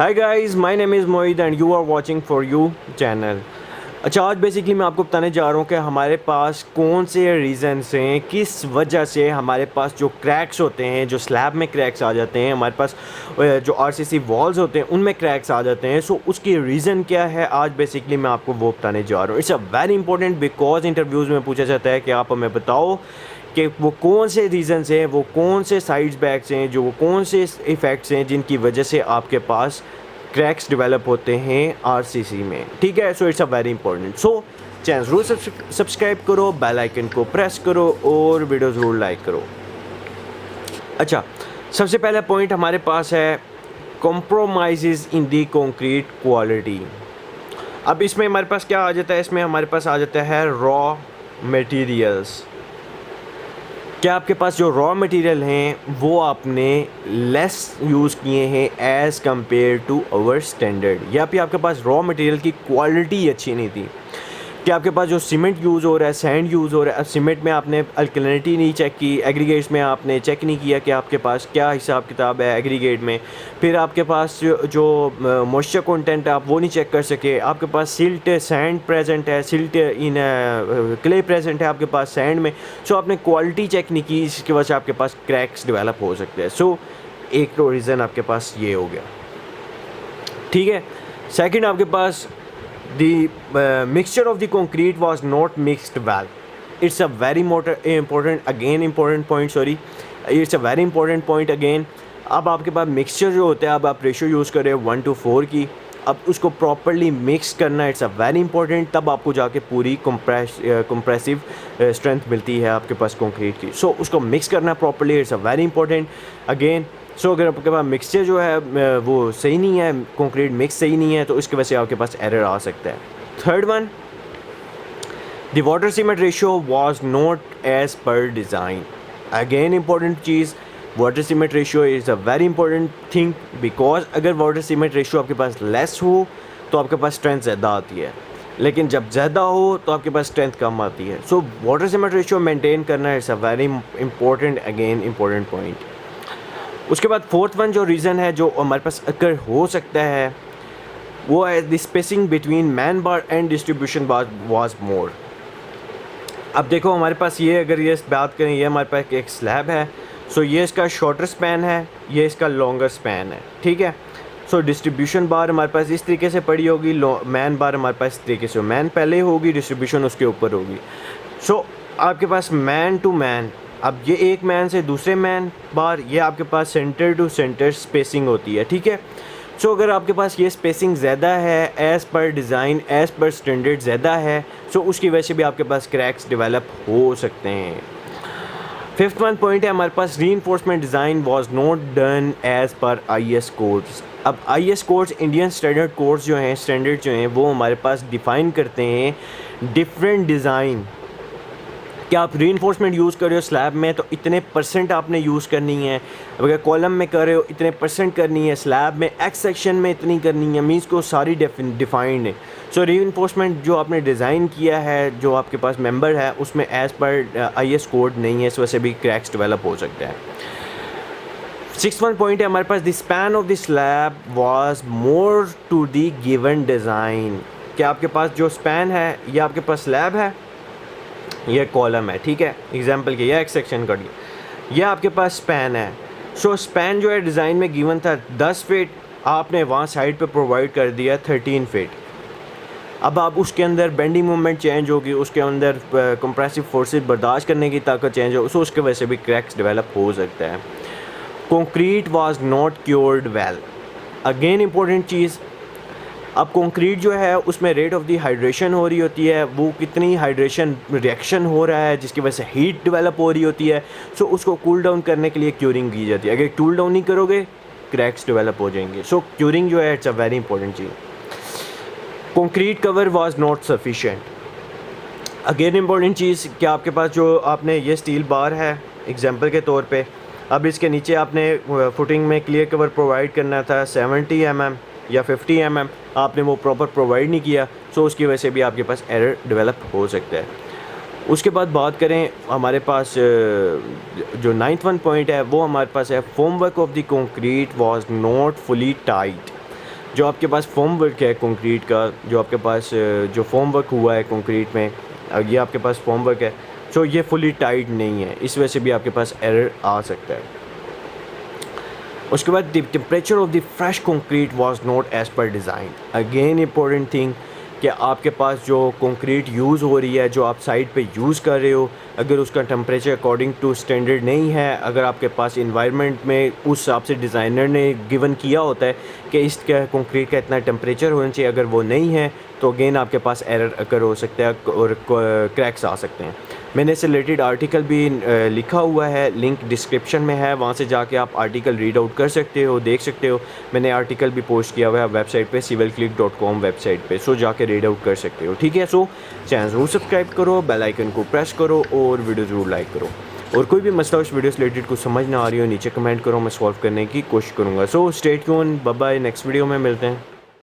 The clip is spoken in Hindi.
Hi guys, my name is Mohit and you are watching for you channel. अच्छा, आज बेसिकली मैं आपको बताने जा रहा हूँ कि हमारे पास कौन से रीज़न्स हैं, किस वजह से हमारे पास जो क्रैक्स होते हैं, जो स्लैब में क्रैक्स आ जाते हैं, हमारे पास जो आरसीसी वॉल्स होते हैं उनमें क्रैक्स आ जाते हैं। सो उसकी रीज़न क्या है, आज बेसिकली मैं आपको वो बताने जा रहा हूँ। It's a very important because interviews में पूछा जाता है कि आप हमें बताओ कि वो कौन से रीज़न्स हैं, वो कौन से साइड बैक्स हैं, जो वो कौन से इफ़ेक्ट्स हैं जिनकी वजह से आपके पास क्रैक्स डेवलप होते हैं आरसीसी में। ठीक है, so it's a very important. So channel ज़रूर सब्सक्राइब करो, बेल आइकन को प्रेस करो और वीडियो ज़रूर लाइक करो। अच्छा, सबसे पहला पॉइंट हमारे पास है कॉम्प्रोमाइज़ इन दी कंक्रीट क्वालिटी। अब इसमें हमारे पास क्या आ जाता है, इसमें हमारे पास आ जाता है रॉ मटेरियल्स। क्या आपके पास जो रॉ मटेरियल हैं वो आपने लेस यूज़ किए हैं as compared to our standard, या फिर आपके पास रॉ मटेरियल की क्वालिटी अच्छी नहीं थी। कि आपके पास जो सीमेंट यूज़ हो रहा है, सैंड यूज़ हो रहा है, अब सीमेंट में आपने अल्कलिनिटी नहीं चेक की, एग्रीगेट्स में आपने चेक नहीं किया कि आपके पास क्या हिसाब किताब है एग्रीगेट में, फिर आपके पास जो मॉइस्चर कंटेंट है आप वो नहीं चेक कर सके, आपके पास सिल्ट सैंड प्रेजेंट है, सिल्ट इन क्ले प्रेजेंट है आपके पास सैंड में। सो आपने क्वालिटी चेक नहीं की, इसकी वजह से आपके पास क्रैक्स डेवलप हो सकते हैं। सो एक तो रीज़न आपके पास ये हो गया। ठीक है, सेकंड आपके पास the mixture of the concrete was not mixed well. It's a very important point, sorry, it's a very important point again. अब आपके पास मिक्सचर जो होता है, अब आप रेशो यूज़ कर रहे हो 1:4 की, अब उसको प्रॉपरली मिक्स करना इट्स अ वेरी इंपॉर्टेंट, तब आपको जाके पूरी कंप्रेसिव स्ट्रेंथ मिलती है आपके पास कंक्रीट की। सो उसको मिक्स करना properly it's a very important again. So अगर आपके पास मिक्सचर जो है वो सही नहीं है, कंक्रीट मिक्स सही नहीं है, तो इसकी वजह से आपके पास एरर आ सकता है। Third one, the water cement ratio was not as per design. Again important चीज़, water cement ratio is a very important thing because अगर वाटर सीमेंट रेशियो आपके पास लेस हो तो आपके पास स्ट्रेंथ ज़्यादा आती है, लेकिन जब ज़्यादा हो तो आपके पास स्ट्रेंथ कम आती है। So water cement ratio maintain करना is a very important important point. उसके बाद फोर्थ वन जो रीज़न है जो हमारे पास अगर हो सकता है वो है the spacing between man bar and distribution bar was more. अब देखो हमारे पास ये, अगर ये बात करें, ये हमारे पास एक स्लैब है, सो ये इसका शॉर्टर स्पैन है, ये इसका लॉन्गर स्पैन है। ठीक है, सो डिस्ट्रीब्यूशन बार हमारे पास इस तरीके से पड़ी होगी, मैन बार हमारे पास इस तरीके से, मैन पहले होगी, डिस्ट्रीब्यूशन उसके ऊपर होगी। सो आपके पास मैन टू मैन, अब ये एक मैन से दूसरे मैन बार, ये आपके पास सेंटर टू सेंटर स्पेसिंग होती है। ठीक है, सो अगर आपके पास ये स्पेसिंग ज़्यादा है, as per design as per standard ज़्यादा है, सो उसकी वजह से भी आपके पास क्रैक्स डेवलप हो सकते हैं। फिफ्थ वन पॉइंट है हमारे पास, reinforcement design was not done as per IS codes. अब IS codes, Indian standard codes जो हैं, स्टैंडर्ड जो हैं, वो हमारे पास डिफ़ाइन करते हैं डिफरेंट डिज़ाइन। क्या आप रीइंफोर्समेंट यूज़ कर रहे हो स्लैब में तो इतने परसेंट आपने यूज़ करनी है, अगर कॉलम में कर रहे हो इतने परसेंट करनी है, स्लैब में एक्स सेक्शन में इतनी करनी है, मीन्स को सारी डिफाइंड है। सो रीइंफोर्समेंट जो आपने डिज़ाइन किया है, जो आपके पास मेंबर है, उसमें एज़ पर आईएस कोड नहीं है, इस वजह से भी क्रैक्स डेवलप हो सकता है। सिक्स वन पॉइंट है हमारे पास, the span of the slab was more to the given design. क्या आपके पास जो स्पैन है, ये आपके पास स्लैब है, ये कॉलम है, ठीक है, एग्जांपल के, ये एक्स सेक्शन का, ये आपके पास स्पैन है। सो स्पैन जो है डिज़ाइन में गिवन था 10 फीट, आपने वहाँ साइड पे प्रोवाइड कर दिया 13 फीट। अब आप उसके अंदर बेंडिंग मोमेंट चेंज होगी, उसके अंदर कंप्रेसिव फोर्सेस बर्दाश्त करने की ताकत चेंज हो, सो उसके वजह से भी क्रैक्स डेवलप हो सकता है। Concrete was not cured well. Again important चीज़, अब कंक्रीट जो है उसमें रेट ऑफ दी हाइड्रेशन हो रही होती है, वो कितनी हाइड्रेशन रिएक्शन हो रहा है जिसकी वजह से हीट डेवलप हो रही होती है। सो उसको कूल डाउन करने के लिए क्यूरिंग की जाती है। अगर कूल डाउन नहीं करोगे क्रैक्स डेवलप हो जाएंगे। सो क्यूरिंग जो है इट्स अ वेरी इंपॉर्टेंट चीज़। Concrete cover was not sufficient. Again important चीज़, क्या आपके पास जो आपने ये स्टील बार है एग्जांपल के तौर पे, अब इसके नीचे आपने फुटिंग में क्लियर कवर प्रोवाइड करना था 70 mm या 50 mm, आपने वो प्रॉपर प्रोवाइड नहीं किया, सो उसकी वजह से भी आपके पास एरर डेवलप हो सकता है। उसके बाद बात करें हमारे पास जो 9th वन पॉइंट है वो हमारे पास है, form work of the concrete was not fully tight. जो आपके पास फॉर्म वर्क है कंक्रीट का, जो आपके पास जो फॉर्म वर्क हुआ है कंक्रीट में, ये आपके पास फॉर्म वर्क है, सो ये फुली टाइट नहीं है, इस वजह से भी आपके पास एरर आ सकता है। उसके बाद the temperature of the fresh concrete was not as per design. Again important thing कि आपके पास जो कंक्रीट यूज़ हो रही है, जो आप साइट पे यूज़ कर रहे हो, अगर उसका टेम्परेचर अकॉर्डिंग टू स्टैंडर्ड नहीं है, अगर आपके पास इन्वायरमेंट में उस हिसाब से डिज़ाइनर ने गिवन किया होता है कि इस कंक्रीट का इतना टेम्परेचर होना चाहिए, अगर वो नहीं है तो अगेन आपके पास एरर अकर हो सकता है और क्रैक्स आ सकते हैं। मैंने इससे रिलेटेड आर्टिकल भी लिखा हुआ है, लिंक डिस्क्रिप्शन में है, वहाँ से जाके आप आर्टिकल रीड आउट कर सकते हो, देख सकते हो। मैंने आर्टिकल भी पोस्ट किया हुआ है वेबसाइट पे, civilclick.com वेबसाइट पे, सो जाके रीड आउट कर सकते हो। ठीक है, सो चैनल ज़रूर सब्सक्राइब करो, बेल आइकन को प्रेस करो और वीडियो ज़रूर लाइक करो। और कोई भी मसला उस वीडियो से रिलेटेड कुछ समझ ना आ रही हो, नीचे कमेंट करो, मैं सॉल्व करने की कोशिश करूँगा। So stay tuned, bye bye, next video में मिलते हैं।